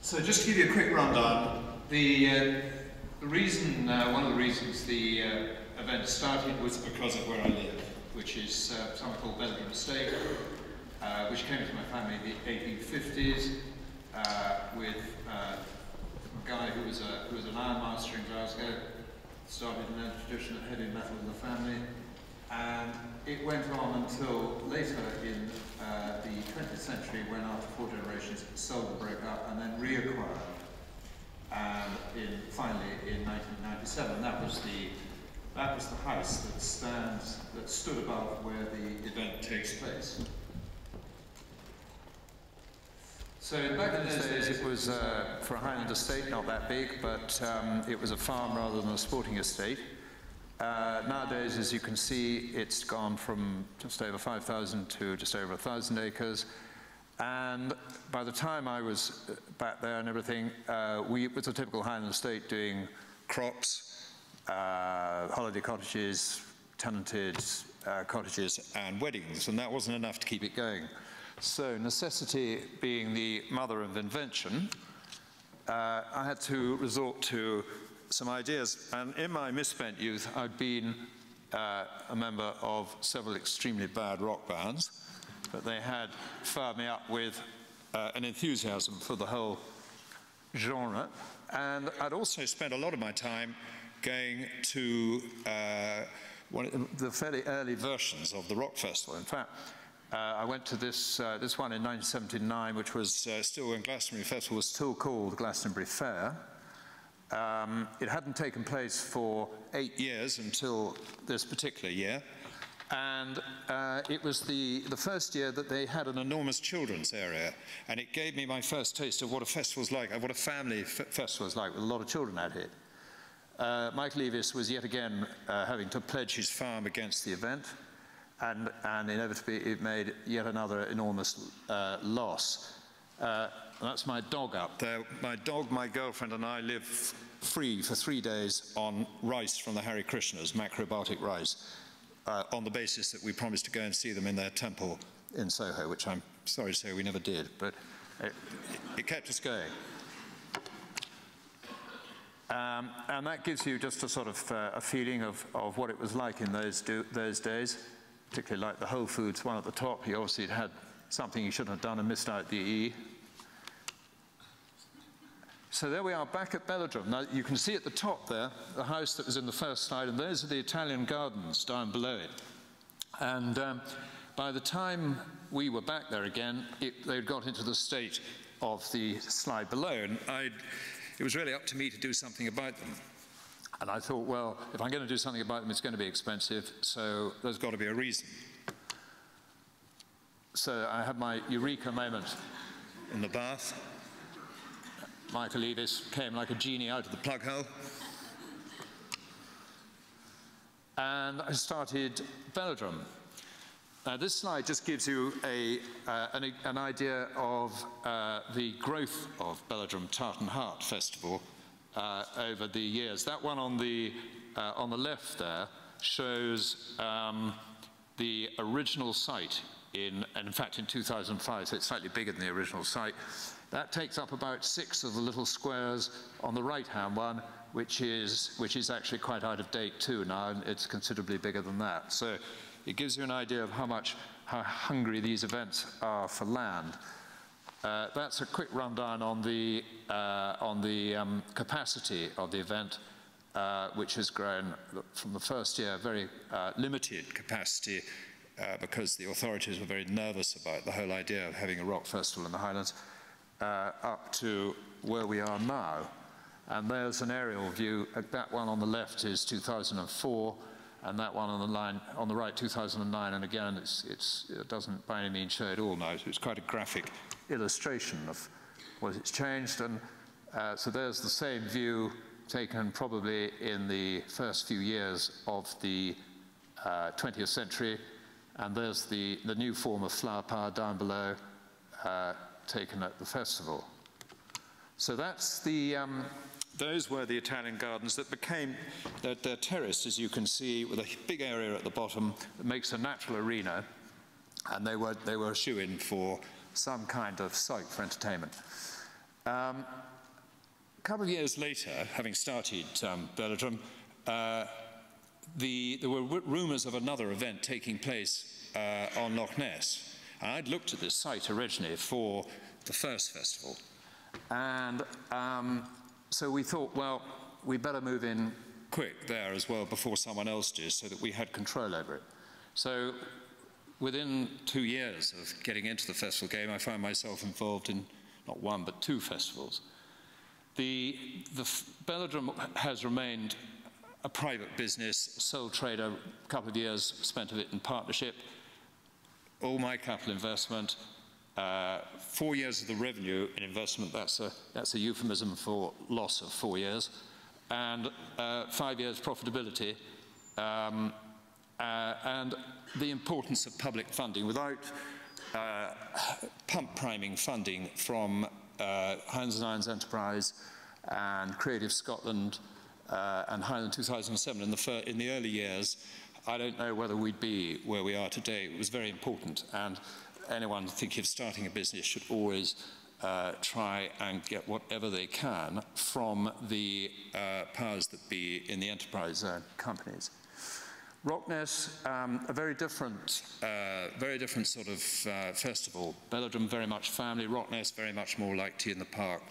So just to give you a quick rundown, one of the reasons the event started was because of where I live, which is something called Belladrum Estate, which came into my family in the 1850s with a guy who was an ironmaster in Glasgow. Started an tradition of heavy metal in the family, and it went on until later in the 20th century, when after 4 generations it sold and broke up and then reacquired. And finally in 1997, that was the house that stood above where the event takes place. So back in those days, it was for a Highland estate, not that big, but it was a farm rather than a sporting estate. Nowadays, as you can see, it's gone from just over 5,000 to just over 1,000 acres. And by the time I was back there and everything, it was a typical Highland estate doing crops, holiday cottages, tenanted cottages, and weddings, and that wasn't enough to keep it going. So necessity being the mother of invention, I had to resort to some ideas. And in my misspent youth, I'd been a member of several extremely bad rock bands, but they had fired me up with an enthusiasm for the whole genre. And I'd also spent a lot of my time going to the fairly early versions of the rock festival. In fact, I went to this one in 1979, which was still when Glastonbury Festival was still called Glastonbury Fair. It hadn't taken place for 8 years until this particular year, and it was the first year that they had an enormous children's area, and it gave me my first taste of what a festival's like, what a family festival is like, with a lot of children at it. Michael Levis was yet again having to pledge his farm against the event, and inevitably it made yet another enormous loss. That's my dog up there. My dog, my girlfriend, and I live free for 3 days on rice from the Hare Krishnas, macrobiotic rice, on the basis that we promised to go and see them in their temple in Soho, which I'm sorry to say we never did, but it kept us going. And that gives you just a sort of a feeling of what it was like in those days, particularly like the Whole Foods one at the top. He obviously had something he shouldn't have done and missed out the E. So there we are back at Belladrum. Now you can see at the top there the house that was in the first slide, and those are the Italian gardens down below it. And by the time we were back there again, they'd got into the state of the slide below, and it was really up to me to do something about them. And I thought, well, if I'm going to do something about them, it's going to be expensive, so there's got to be a reason. So I had my eureka moment in the bath. Michael Levis came like a genie out of the plug hole. And I started Belladrum. Now this slide just gives you an idea of the growth of Belladrum Tartan Heart Festival over the years. That one on the left there shows the original site in fact in 2005, so it's slightly bigger than the original site. That takes up about 6 of the little squares on the right-hand one, which is actually quite out of date too now, and it's considerably bigger than that. So it gives you an idea of how hungry these events are for land. That's a quick rundown on the capacity of the event, which has grown from the first year, very limited capacity, because the authorities were very nervous about the whole idea of having a rock festival in the Highlands, up to where we are now. And there's an aerial view. That one on the left is 2004, and that one on the right, 2009. And again, it doesn't by any means show it all now. So it's quite a graphic illustration of what it's changed. And so there's the same view taken probably in the first few years of the 20th century. And there's the new form of flower power down below, taken at the festival. So that's those were the Italian gardens that became, they're terraced, as you can see, with a big area at the bottom that makes a natural arena, and they were a shoe-in for some kind of site for entertainment. A couple of years later, having started Belladrum, there were rumours of another event taking place on Rockness. And I'd looked at this site originally for the first festival. And so we thought, well, we better move in quick there as well before someone else did, so that we had control over it. So within 2 years of getting into the festival game, I found myself involved in not one but 2 festivals. The Belladrum has remained a private business, sole trader, a couple of years spent of it in partnership, all my capital investment, 4 years of the revenue in investment, that's a euphemism for loss of 4 years, and 5 years profitability, and the importance of public funding. Without pump priming funding from Hands and Irons Enterprise and Creative Scotland and Highland 2007 in the early years, I don't know whether we'd be where we are today. It was very important, and anyone thinking of starting a business should always try and get whatever they can from the powers that be in the enterprise companies. Rockness, a very different sort of festival. Belladrum very much family, Rockness very much more like Tea in the Park,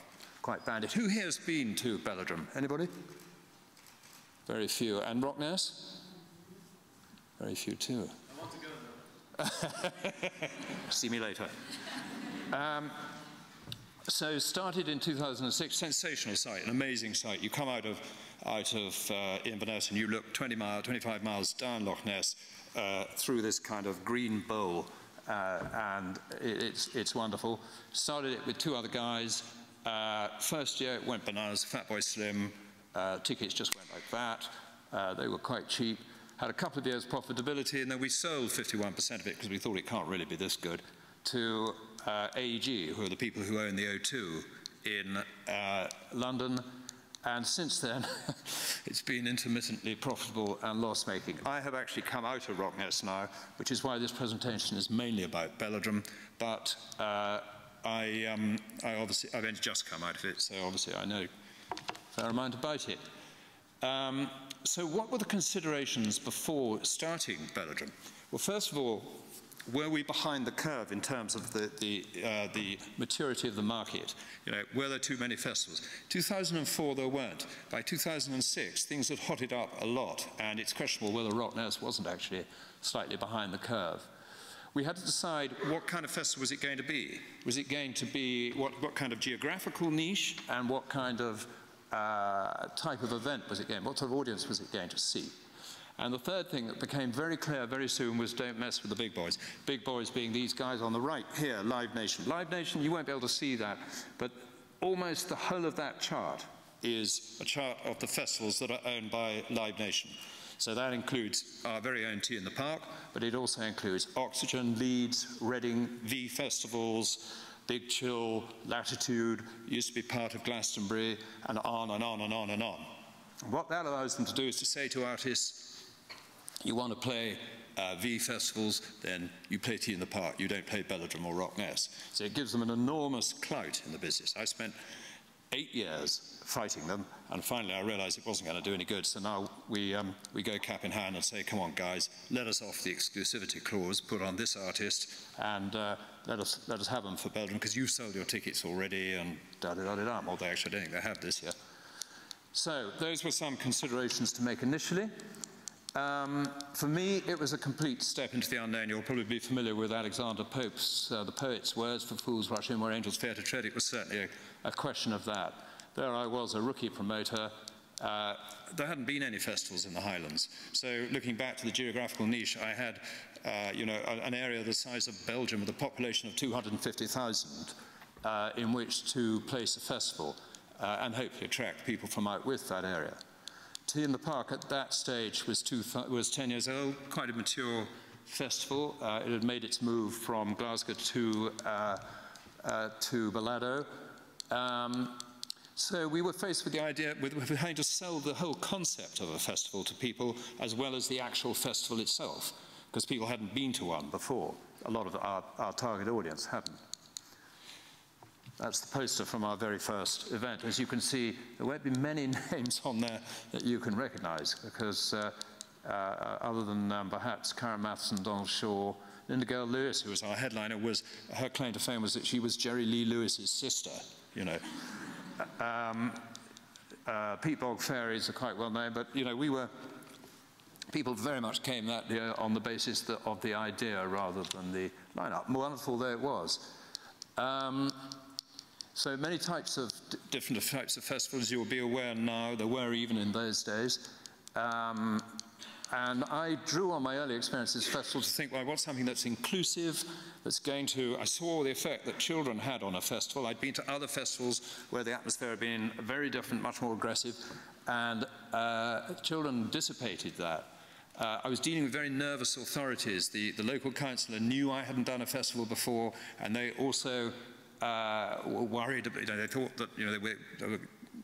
quite banded. Who here has been to Belladrum? Anybody? Very few. And Rockness? Very few too. I want to go though. See me later. So started in 2006, sensational site, an amazing site. You come out of Inverness and you look 25 miles down Loch Ness through this kind of green bowl, and it's wonderful. Started it with 2 other guys. First year it went bananas, Fatboy Slim. Tickets just went like that. They were quite cheap. Had a couple of years profitability, and then we sold 51% of it because we thought it can't really be this good to AEG, who are the people who own the O2 in London. And since then, it's been intermittently profitable and loss-making. I have actually come out of Rockness now, which is why this presentation is mainly about Belladrum, but I've only just come out of it, so obviously I know a fair amount about it. So what were the considerations before starting Belladrum? Well, first of all, were we behind the curve in terms of the maturity of the market? You know, were there too many festivals? 2004 there weren't. By 2006 things had hotted up a lot, and it's questionable whether Rockness wasn't actually slightly behind the curve. We had to decide what kind of festival was it going to be. Was it going to be what kind of geographical niche, and what kind of type of event was it going? What sort of audience was it going to see? And the third thing that became very clear very soon was don't mess with the big boys. Big boys being these guys on the right here, Live Nation. Live Nation, you won't be able to see that, but almost the whole of that chart is a chart of the festivals that are owned by Live Nation. So that includes our very own Tea in the Park, but it also includes Oxygen, Leeds, Reading, V Festivals, Big Chill, Latitude, used to be part of Glastonbury, and on and on and on and on. What that allows them to do is to say to artists, you want to play V festivals, then you play Tea in the Park. You don't play Belladrum or Rockness. So it gives them an enormous clout in the business. I spent 8 years fighting them, and finally I realized it wasn't going to do any good. So now we go cap in hand and say, come on guys, let us off the exclusivity clause, put on this artist, and let us have them for Belgium, because you've sold your tickets already, and da-da-da-da-da. Although actually I don't think they have this year. So those were some considerations to make initially. For me, it was a complete step into the unknown. You'll probably be familiar with Alexander Pope's, the poet's words, "For fools rush in where angels fear to tread." It was certainly a question of that. There I was, a rookie promoter. There hadn't been any festivals in the Highlands. So looking back to the geographical niche, I had an area the size of Belgium with a population of 250,000 in which to place a festival and hopefully attract people from out with that area. Tea in the Park at that stage was 10 years old, quite a mature festival. It had made its move from Glasgow to Belladrum. So we were faced with the idea, we're having to sell the whole concept of a festival to people as well as the actual festival itself, because people hadn't been to one before. A lot of our target audience hadn't. That's the poster from our very first event. As you can see, there won't be many names on there that you can recognize, because other than perhaps Karen Matheson, Donald Shaw, Linda Gale Lewis, who was our headliner, her claim to fame was that she was Jerry Lee Lewis's sister, you know. Pete Bog Fairies are quite well known, but, you know, people very much came that year on the basis of the idea rather than the lineup, wonderful though it was. So many types of, different types of festivals, you'll be aware now, there were even in those days. And I drew on my early experiences with festivals to think, well, I want something that's inclusive, that's going to, I saw the effect that children had on a festival. I'd been to other festivals where the atmosphere had been very different, much more aggressive, and children dissipated that. I was dealing with very nervous authorities. The local councillor knew I hadn't done a festival before, and they also were worried, you know, they thought that, you know, there were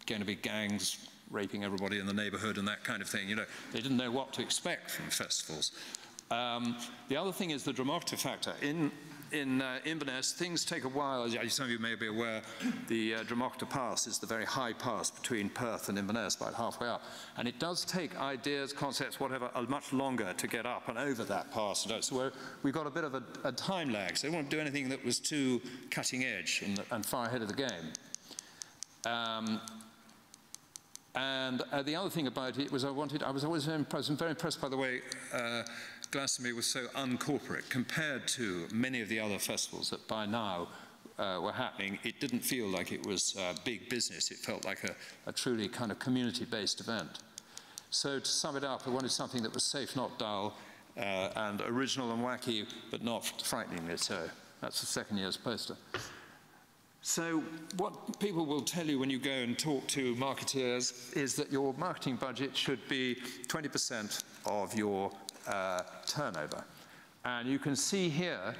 going to be gangs raping everybody in the neighborhood and that kind of thing. You know, they didn't know what to expect from festivals. The other thing is the Dromocta factor. In Inverness, things take a while. As some of you may be aware, the Dromocta Pass is the very high pass between Perth and Inverness, about halfway up. And it does take ideas, concepts, whatever, much longer to get up and over that pass. So we've got a bit of a time lag. So they didn't want to do anything that was too cutting edge and far ahead of the game. And the other thing about it was I was always very impressed by the way Glastonbury was so uncorporate compared to many of the other festivals that by now were happening. It didn't feel like it was big business. It felt like a truly kind of community-based event. So to sum it up, I wanted something that was safe, not dull, and original and wacky, but not frighteningly so. That's the second year's poster. So what people will tell you when you go and talk to marketeers is that your marketing budget should be 20% of your turnover. And you can see here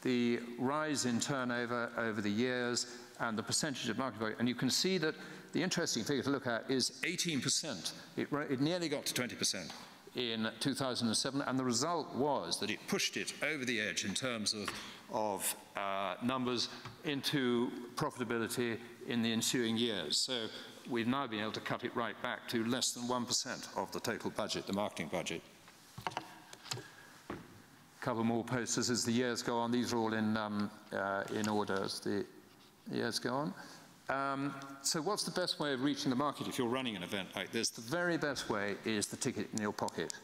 the rise in turnover over the years and the percentage of marketing budget. And you can see that the interesting figure to look at is 18%. It nearly got to 20% in 2007, and the result was that it pushed it over the edge in terms of numbers into profitability in the ensuing years. So we've now been able to cut it right back to less than 1% of the total budget, the marketing budget. A couple more posters as the years go on. These are all in order as the years go on. So what's the best way of reaching the market if you're running an event like this? The very best way is the ticket in your pocket.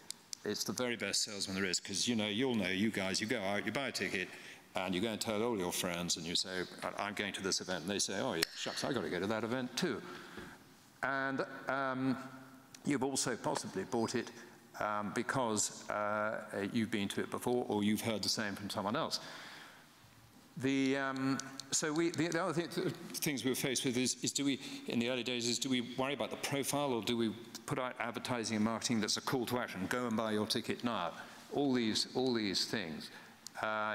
It's the very best salesman there is, because you'll know, you guys, you go out, you buy a ticket, and you go and tell all your friends, and you say, I'm going to this event. And they say, oh, yeah, shucks, I've got to go to that event too. And you've also possibly bought it because you've been to it before, or you've heard the same from someone else. The other things we were faced with is do we, in the early days, do we worry about the profile, or do we put out advertising and marketing that's a call to action? Go and buy your ticket now. All these things.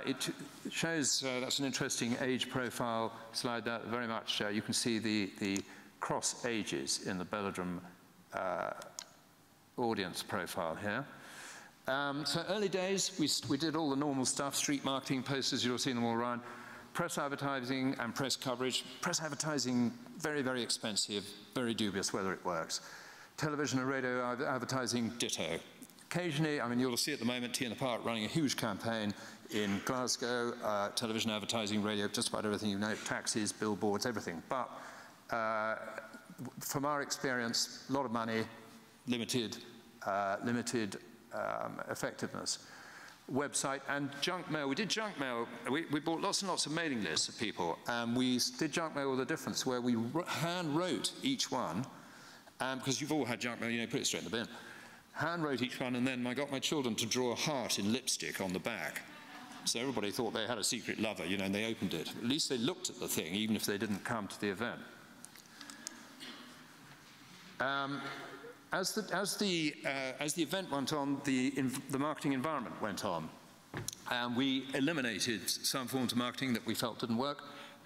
It shows, that's an interesting age profile slide that very much, you can see the cross ages in the Belladrum audience profile here. So early days, we did all the normal stuff, street marketing, posters, you'll see them all around. Press advertising and press coverage. Press advertising, very, very expensive, very dubious whether it works. Television and radio advertising, ditto. Occasionally, I mean, you'll see at the moment T in the Park running a huge campaign in Glasgow, television advertising, radio, just about everything you know, taxis, billboards, everything. But from our experience, a lot of money, limited effectiveness. Website and junk mail. We did junk mail. We bought lots and lots of mailing lists of people, and we did junk mail with a difference where we hand wrote each one, because you've all had junk mail, put it straight in the bin. Hand wrote each one, and then I got my children to draw a heart in lipstick on the back. So everybody thought they had a secret lover, and they opened it. At least they looked at the thing, even if they didn't come to the event. As the event went on, the marketing environment went on. And we eliminated some forms of marketing that we felt didn't work.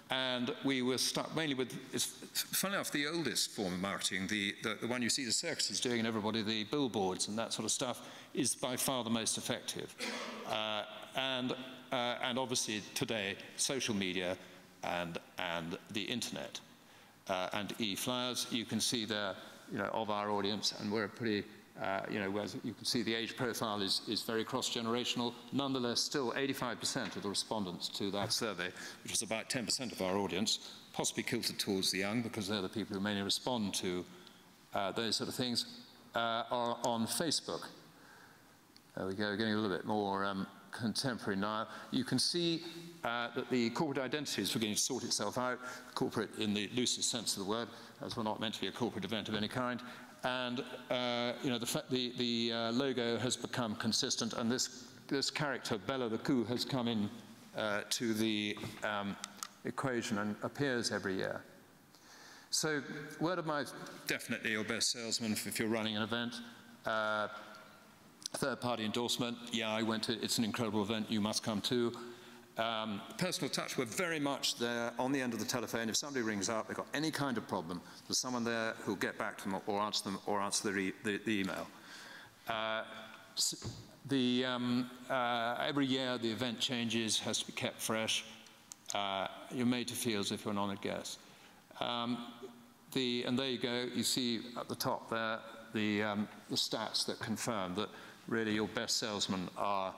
And we were stuck mainly with, funnily enough, the oldest form of marketing, the one you see the circuses doing and everybody, the billboards and that sort of stuff, is by far the most effective. And obviously today, social media and and the internet and e-flyers. You can see there, of our audience, and we're pretty, whereas you can see the age profile is very cross-generational. Nonetheless, still 85% of the respondents to that survey, which is about 10% of our audience, possibly tilted towards the young because they're the people who mainly respond to those sort of things, are on Facebook. There we go, getting a little bit more contemporary now. You can see that the corporate identity is beginning to sort itself out, corporate in the loosest sense of the word, as we're not meant to be a corporate event of any kind. And the logo has become consistent, and this character, Bella the Coo, has come in to the equation and appears every year. So word of mouth, definitely your best salesman if you're running an event. Third-party endorsement, yeah, I went to it, it's an incredible event, you must come too. Personal touch, we're very much there on the end of the telephone. If somebody rings up, they've got any kind of problem, there's someone there who'll get back to them or answer the email. Every year the event changes, has to be kept fresh. You're made to feel as if you're an honoured guest. And there you go, you see at the top there the stats that confirm that really your best salesmen are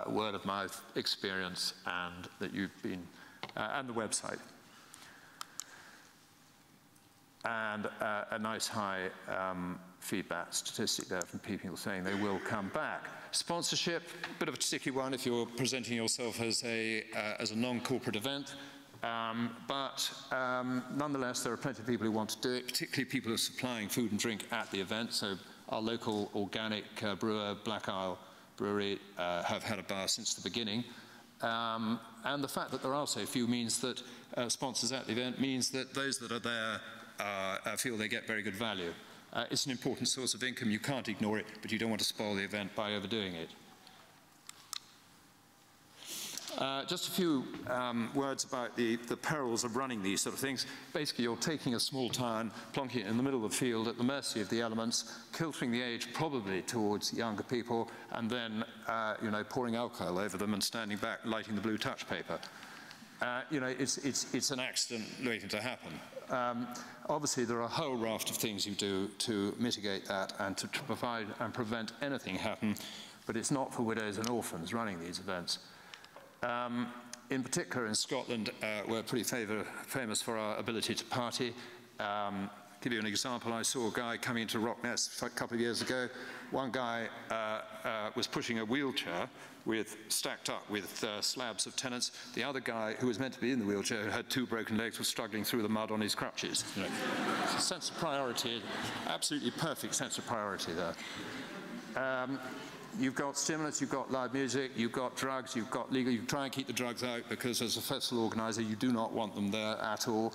word of mouth, experience, and that you've been, and the website. And a nice high feedback statistic there from people saying they will come back. Sponsorship, a bit of a sticky one if you're presenting yourself as a non-corporate event. But nonetheless, there are plenty of people who want to do it, particularly people who are supplying food and drink at the event. So our local organic brewer, Black Isle Brewery, have had a bar since the beginning. And the fact that there are so few means that sponsors at the event means that those that are there feel they get very good value. It's an important source of income. You can't ignore it, but you don't want to spoil the event by overdoing it. Just a few words about the perils of running these sort of things. Basically, you're taking a small town, plonking it in the middle of the field at the mercy of the elements, kiltering the age probably towards younger people, and then, pouring alcohol over them and standing back, lighting the blue touch paper. It's an accident waiting to happen. Obviously, there are a whole raft of things you do to mitigate that and to provide and prevent anything happen, but it's not for widows and orphans running these events. In particular, in Scotland, we're pretty famous for our ability to party. Give you an example, I saw a guy coming into Rockness a couple of years ago. One guy was pushing a wheelchair stacked up with slabs of tenants. The other guy, who was meant to be in the wheelchair, who had 2 broken legs, was struggling through the mud on his crutches. It's a sense of priority, absolutely perfect sense of priority there. You've got stimulants, you've got live music, you've got drugs, you've got legal. You try and keep the drugs out because as a festival organizer, you do not want them there at all.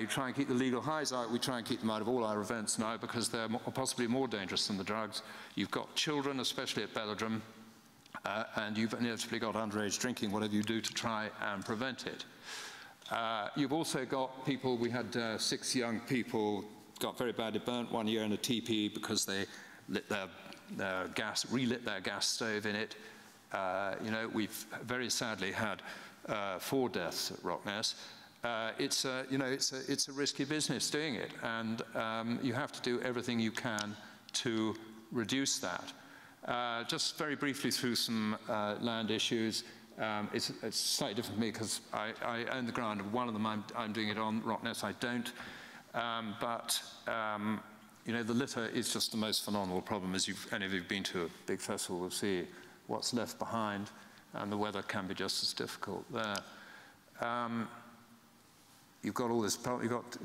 You try and keep the legal highs out. We try and keep them out of all our events now because they're possibly more dangerous than the drugs. You've got children, especially at Belladrum, and you've inevitably got underage drinking, whatever you do to try and prevent it. You've also got people, we had 6 young people got very badly burnt one year in a teepee because they lit relit their gas stove in it. We've very sadly had 4 deaths at Rockness. It's a risky business doing it, and you have to do everything you can to reduce that. Just very briefly through some land issues. It's slightly different for me because I own the ground of one of them. I'm doing it on Rockness. I don't. The litter is just the most phenomenal problem. As any of you have been to a big festival will see what's left behind, and the weather can be just as difficult there. You've got all this, you've got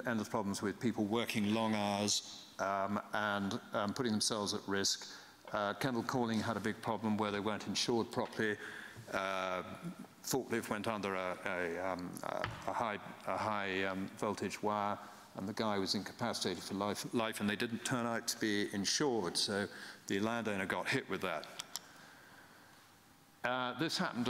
endless problems with people working long hours and putting themselves at risk. Kendal Calling had a big problem where they weren't insured properly. Forklift went under a high voltage wire, and the guy was incapacitated for life, and they didn't turn out to be insured, so the landowner got hit with that. This happened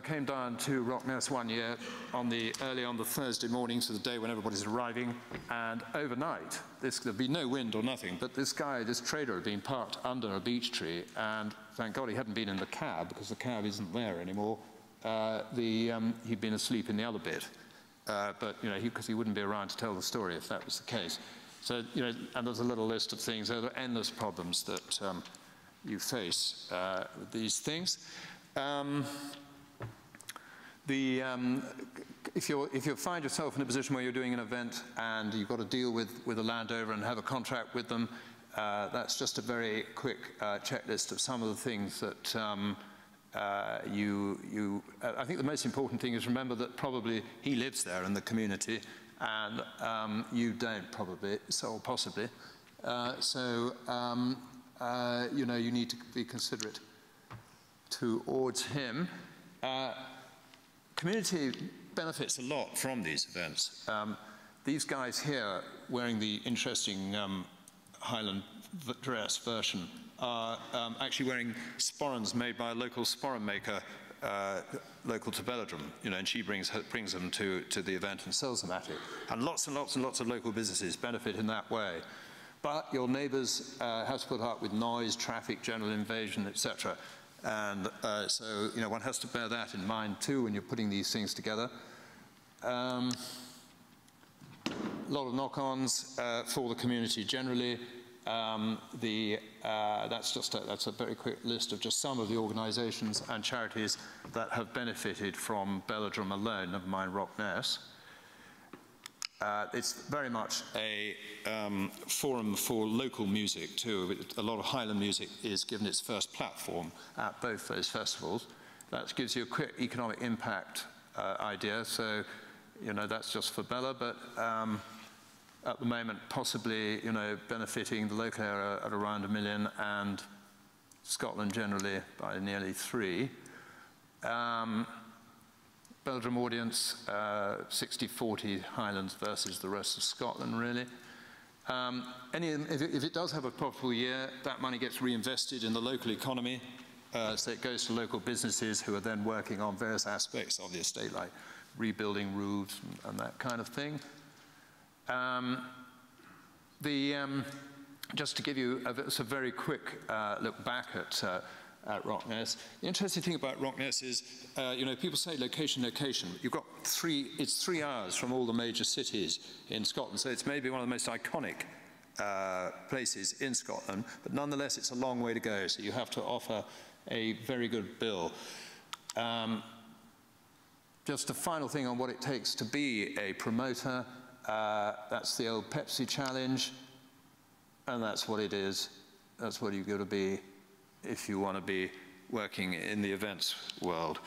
came down to Rockness one year early on the Thursday morning, so the day when everybody's arriving, and overnight, there'd be no wind or nothing, but this trader had been parked under a beech tree, and thank God he hadn't been in the cab, because the cab isn't there anymore. He'd been asleep in the other bit. but you know, because he wouldn't be around to tell the story if that was the case. So, you know, and there's a little list of things. There are endless problems that you face with these things. If you find yourself in a position where you're doing an event and you've got to deal with a landowner and have a contract with them, that's just a very quick checklist of some of the things that I think the most important thing is remember that probably he lives there in the community and you don't probably, or possibly. You know, you need to be considerate towards him. Community benefits a lot from these events. These guys here wearing the interesting Highland dress version are actually wearing sporrans made by a local sporran maker local to Belladrum, you know, and she brings them to the event and sells them at it. And lots of local businesses benefit in that way. But your neighbours have to put up with noise, traffic, general invasion, etc. And so, you know, one has to bear that in mind too when you're putting these things together. A lot of knock-ons for the community generally. That's a very quick list of just some of the organisations and charities that have benefited from Belladrum alone, never mind Rockness. It's very much a forum for local music too. A lot of Highland music is given its first platform at both those festivals. That gives you a quick economic impact idea. So, you know, that's just for Bella, but at the moment, possibly, you know, benefiting the local area at around $1 million and Scotland generally by nearly $3 million. Belgium audience, 60-40 Highlands versus the rest of Scotland, really. If it does have a profitable year, that money gets reinvested in the local economy, so it goes to local businesses who are then working on various aspects of the estate, like rebuilding roofs and that kind of thing. Just to give you a very quick look back at Rockness. The interesting thing about Rockness is, you know, people say location, location. You've got it's 3 hours from all the major cities in Scotland, so it's maybe one of the most iconic places in Scotland, but nonetheless it's a long way to go, so you have to offer a very good bill. Just a final thing on what it takes to be a promoter. That's the old Pepsi challenge, and that's what it is. That's what you've got to be if you want to be working in the events world.